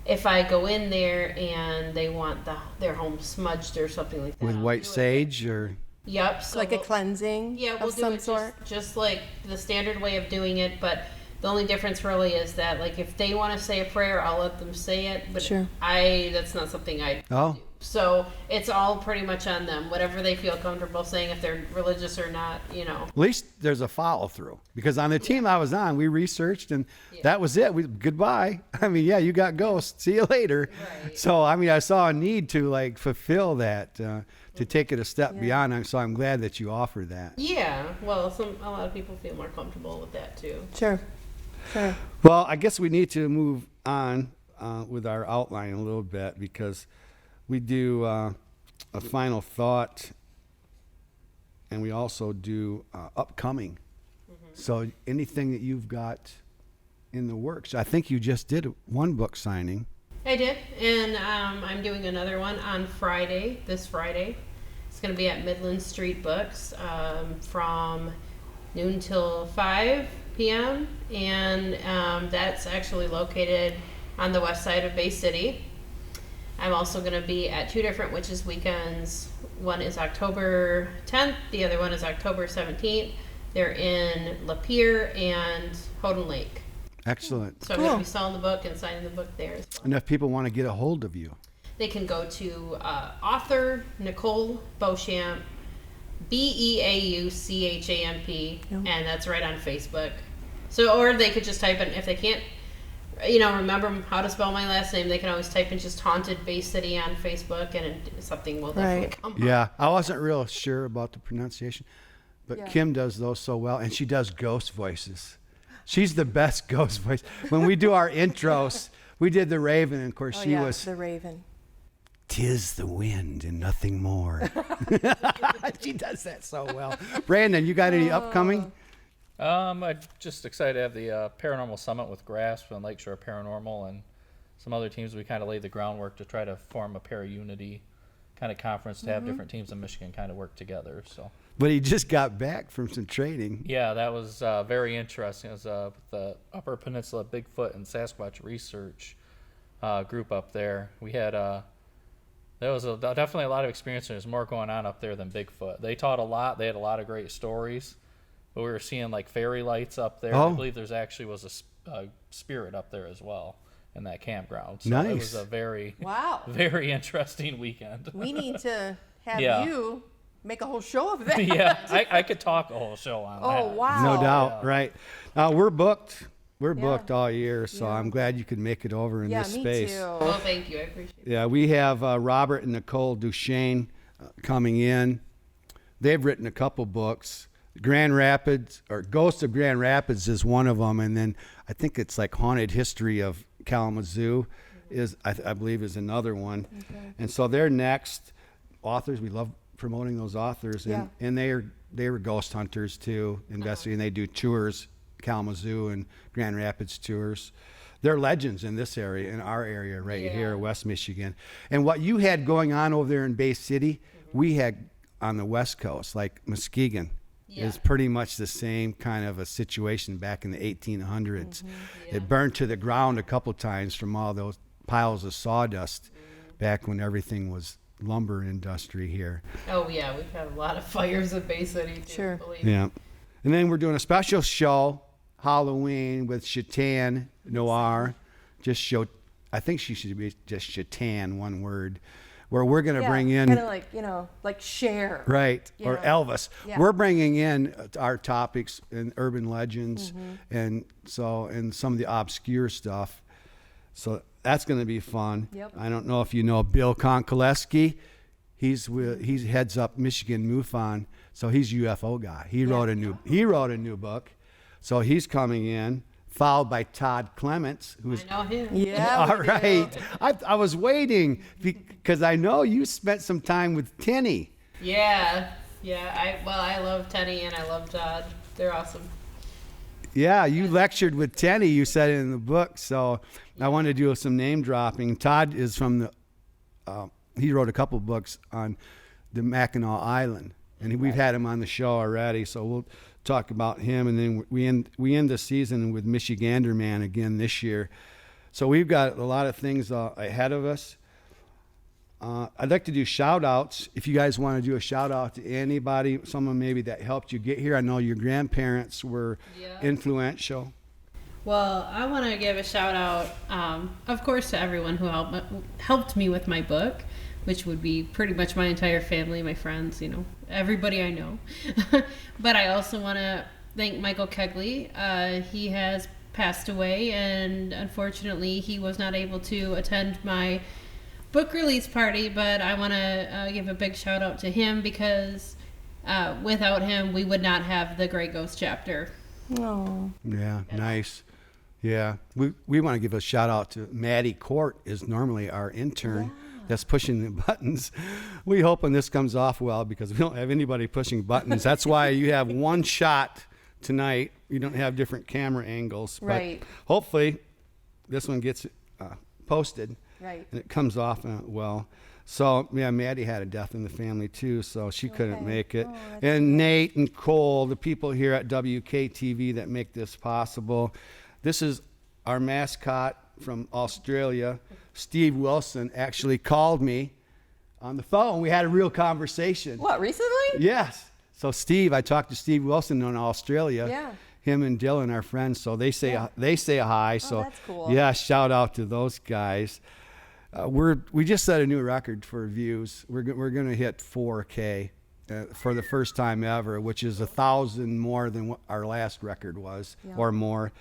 if I go in there and they want their home smudged or something like that. With white sage or? Yep. So Like a cleansing we'll of do some it sort? just like the standard way of doing it, but the only difference really is that if they want to say a prayer, I'll let them say it, but Sure. that's not something I Oh. do. So it's all pretty much on them, whatever they feel comfortable saying, if they're religious or not, At least there's a follow through, because on the team I was on, we researched and that was it. Goodbye. I mean, yeah, you got ghosts. See you later. Right. So, I mean, I saw a need to fulfill that, to take it a step beyond. So I'm glad that you offer that. Yeah, well, a lot of people feel more comfortable with that too. Sure. Sure. Well, I guess we need to move on with our outline a little bit, because we do a final thought, and we also do upcoming. So anything that you've got in the works? I think you just did one book signing. I did, and I'm doing another one on Friday, this Friday. It's going to be at Midland Street Books from noon till 5 p.m. And that's actually located on the west side of Bay City. I'm also going to be at two different Witches Weekends. One is October 10th, the other one is October 17th. They're in Lapeer and Houghton Lake. Excellent. So I'm going to be selling the book and signing the book there as well. And if people want to get a hold of you, They can go to author Nicole Beauchamp, Beauchamp, and that's right on Facebook. So, or they could just type in, if they can't, remember how to spell my last name, they can always type in just Haunted Bay City on Facebook, and something will definitely come up. yeah, I wasn't real sure about the pronunciation, but Kim does those so well, and she does ghost voices. She's the best ghost voice. When we do our intros, we did the Raven, and of course she was the Raven. "'Tis the wind and nothing more." She does that so well. Brandon, you got any upcoming? I'm just excited to have the Paranormal Summit with Grasp and Lakeshore Paranormal and some other teams. We kind of laid the groundwork to try to form a para-unity kind of conference to have different teams in Michigan kind of work together. So. But he just got back from some training. Yeah, that was very interesting. It was the Upper Peninsula Bigfoot and Sasquatch Research group up there. We had there was definitely a lot of experience. There's more going on up there than Bigfoot. They taught a lot. They had a lot of great stories. But we were seeing fairy lights up there. Oh. I believe there's actually was a spirit up there as well in that campground. So Nice. It was a very, Wow. very interesting weekend. We need to have Yeah. you make a whole show of that. Yeah, I could talk a whole show on that. Oh, wow. No doubt, Yeah. right? We're booked. We're booked all year, so I'm glad you could make it over in Yeah, this me space. too. Well, thank you. I appreciate it. Yeah, we have Robert and Nicole Beauchamp coming in. They've written a couple books. Grand Rapids, or Ghost of Grand Rapids, is one of them, and then I think it's Haunted History of Kalamazoo is I believe is another one. Okay. And so they're next authors. We love promoting those authors, and they were ghost hunters too, investigating. They do tours, Kalamazoo and Grand Rapids tours. They're legends in this area, in our area right here, West Michigan. And what you had going on over there in Bay City, we had on the West Coast, like Muskegon. Is pretty much the same kind of a situation back in the 1800s. It burned to the ground a couple times from all those piles of sawdust back when everything was lumber industry here. Oh, yeah. We've had a lot of fires in Bay City, too. Sure. Believe me. Yeah. And then we're doing a special show, Halloween, with Chatan Noir. I think she should be just Chatan, one word, where we're going to bring in. Kind of like Cher. Right, you or know. Elvis. Yeah. We're bringing in our topics and urban legends, and some of the obscure stuff. So that's going to be fun. Yep. I don't know if you know Bill Konkoleski. He heads up Michigan MUFON, so he's a UFO guy. He wrote a new book, so he's coming in. Followed by Todd Clements, who's I know him. Yeah. all we do. right. I was waiting because I know you spent some time with Tenny. Yeah. I love Tenny and I love Todd. They're awesome. Yeah, you lectured with Tenny. You said it in the book, so I want to do some name dropping. Todd is from the. He wrote a couple books on the Mackinac Island, and we've had him on the show already. So we'll talk about him, and then we end the season with Michigander Man again this year. So we've got a lot of things ahead of us. I'd like to do shout outs. If you guys want to do a shout out to anybody, someone maybe that helped you get here. I know your grandparents were influential. Well, I want to give a shout out, of course, to everyone who helped me with my book, which would be pretty much my entire family, my friends, everybody I know. But I also want to thank Michael Kegley. He has passed away, and unfortunately, he was not able to attend my book release party, but I want to give a big shout out to him because without him, we would not have the Grey Ghost chapter. Oh. Yeah, nice. Yeah, we want to give a shout out to Maddie Court, is normally our intern that's pushing the buttons. We hope when this comes off well, because we don't have anybody pushing buttons. That's why you have one shot tonight. You don't have different camera angles. Right. But hopefully this one gets posted. Right. And it comes off well. So, yeah, Maddie had a death in the family, too, so she couldn't make it. And Nate and Cole, the people here at WKTV that make this possible. This is our mascot from Australia. Steve Wilson actually called me on the phone. We had a real conversation. What, recently? Yes. So, I talked to Steve Wilson in Australia. Yeah. Him and Dylan are friends, so they say hi. So, that's cool. Yeah, shout out to those guys. We just set a new record for views. We're going to hit 4K for the first time ever, which is 1,000 more than what our last record was, or more.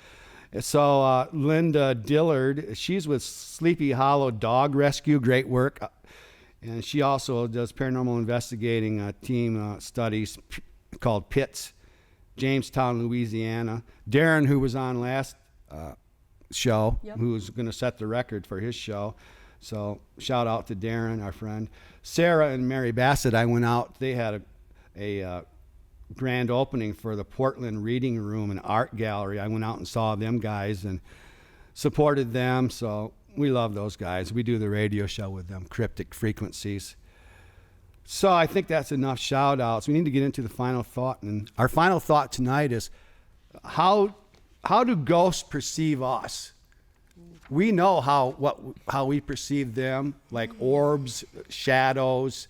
So Linda Dillard, she's with Sleepy Hollow Dog Rescue, great work, and she also does paranormal investigating team studies called PITS, Jamestown, Louisiana. Darren, who was on last show, who's going to set the record for his show. So shout out to Darren, our friend. Sarah and Mary Bassett, I went out. They had a grand opening for the Portland Reading Room and Art Gallery. I went out and saw them guys and supported them. So we love those guys. We do the radio show with them, Cryptic Frequencies. So I think that's enough shout outs. We need to get into the final thought. And our final thought tonight is how do ghosts perceive us? We know how we perceive them, like orbs, shadows,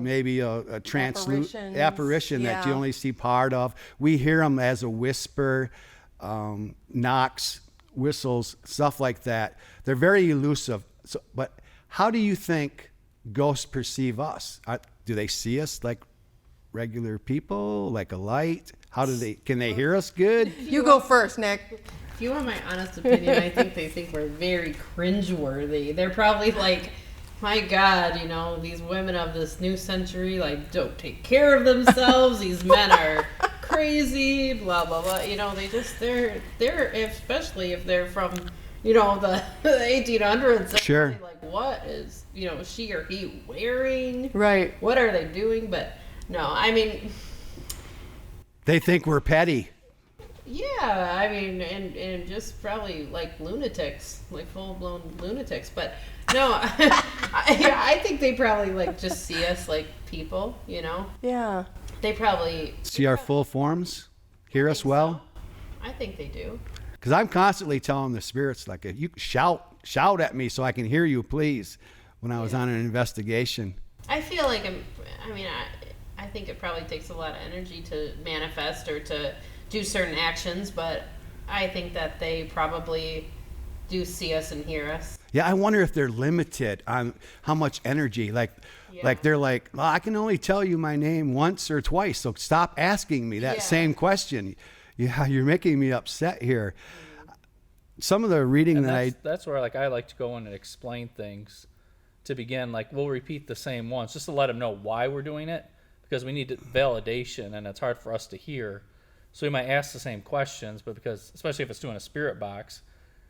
maybe a apparition that you only see part of. We hear them as a whisper, knocks, whistles, stuff like that. They're very elusive. So, but how do you think ghosts perceive us? Do they see us like regular people, like a light? Can they hear us good? You go first, Nick. If you want my honest opinion, I think they think we're very cringeworthy. They're probably like, my God, these women of this new century, don't take care of themselves. These men are crazy, blah, blah, blah. They're especially if they're from, the 1800s. Sure. Like, what is, she or he wearing? Right. What are they doing? But no, I mean. They think we're petty. Yeah, I mean, and just probably like lunatics, like full-blown lunatics. But no, I think they probably just see us like people, Yeah. They probably see our full forms, hear us well. So. I think they do. Because I'm constantly telling the spirits, if you shout at me so I can hear you, please, when I was on an investigation. I feel like I think it probably takes a lot of energy to manifest or to do certain actions, but I think that they probably do see us and hear us. Yeah, I wonder if they're limited on how much energy. Like they're like, well, I can only tell you my name once or twice, so stop asking me that same question. Yeah, you're making me upset here. some of the reading And that that's where like I like to go in and explain things to begin. Like we'll repeat the same ones just to let them know why we're doing it, because we need validation, and it's hard for us to hear. So we might ask the same questions, but because, especially if it's doing a spirit box,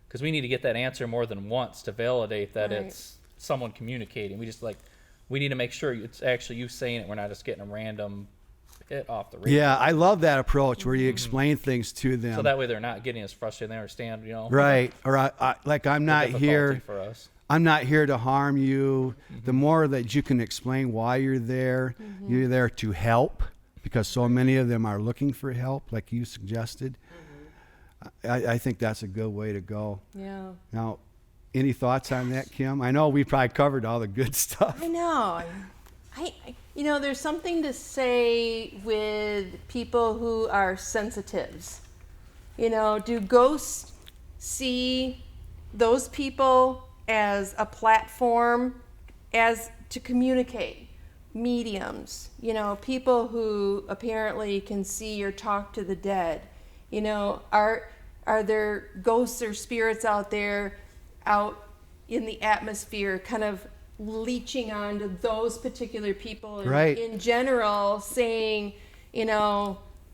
because we need to get that answer more than once to validate that Right. it's someone communicating. We need to make sure it's actually you saying it. We're not just getting a random hit off the radio. Yeah, I love that approach where you explain things to them. So that way they're not getting as frustrated. They understand, Right. Or I'm not difficulty here. for us. I'm not here to harm you. The more that you can explain why you're there, you're there to help, because so many of them are looking for help, like you suggested. I think that's a good way to go. Yeah. Now, any thoughts on that, Kim? I know we probably covered all the good stuff. I know. There's something to say with people who are sensitives. Do ghosts see those people as a platform as to communicate? Mediums, people who apparently can see or talk to the dead. Are there ghosts or spirits out there, out in the atmosphere, kind of leeching onto those particular people Right. in general, saying,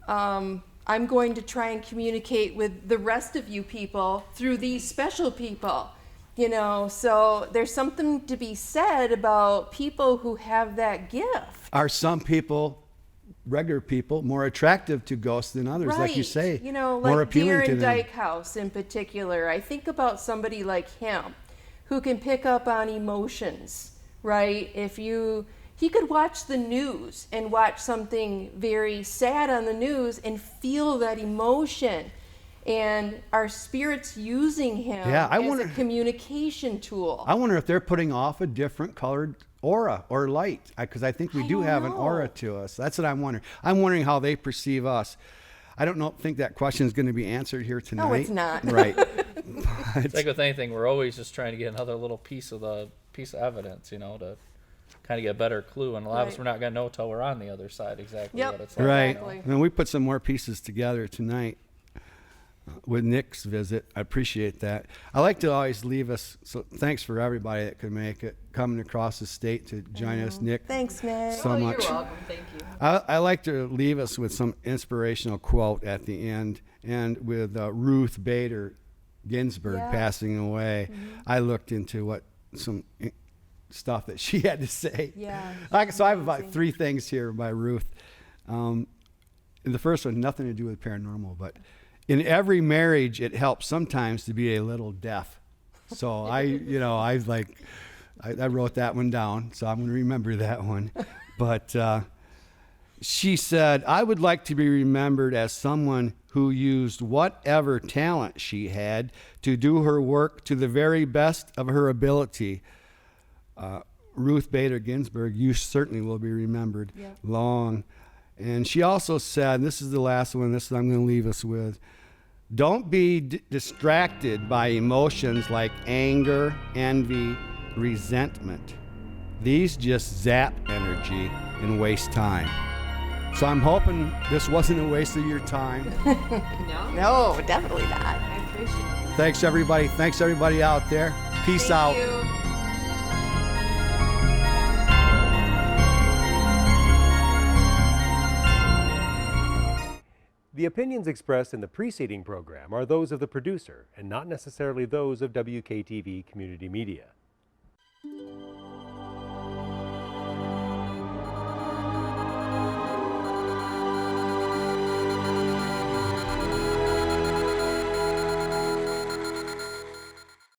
I'm going to try and communicate with the rest of you people through these special people. So there's something to be said about people who have that gift. Are some people, regular people, more attractive to ghosts than others, like you say? Like more appealing to Darren them. Dykehouse in particular. I think about somebody like him who can pick up on emotions, right? He could watch the news and watch something very sad on the news and feel that emotion. And our spirits using him as a communication tool. I wonder if they're putting off a different colored aura or light, because I think we do have an aura to us. That's what I'm wondering. I'm wondering how they perceive us. I don't think that question is going to be answered here tonight. No, it's not. Right. It's like with anything, we're always just trying to get another little piece of evidence, to kind of get a better clue. And a lot of us, we're not going to know till we're on the other side exactly what it's like. Right. Exactly. And we put some more pieces together tonight with Nick's visit. I appreciate that. I like to always leave us, so thanks for everybody that could make it, coming across the state to join us, Nick. Thanks, Nick. So much. You're welcome. Thank you. I like to leave us with some inspirational quote at the end, and with Ruth Bader Ginsburg passing away, I looked into some stuff that she had to say. Yeah. So I have about 3 things here by Ruth. And the first one, nothing to do with paranormal, but in every marriage, it helps sometimes to be a little deaf. So I wrote that one down, so I'm going to remember that one. But she said, I would like to be remembered as someone who used whatever talent she had to do her work to the very best of her ability. Ruth Bader Ginsburg, you certainly will be remembered long. And she also said, this is the last one, this I'm going to leave us with, don't be distracted by emotions like anger, envy, resentment. These just zap energy and waste time. So I'm hoping this wasn't a waste of your time. No, definitely not. I appreciate it. Thanks, everybody. Thanks, everybody out there. Peace out. Thank you. The opinions expressed in the preceding program are those of the producer and not necessarily those of WKTV Community Media.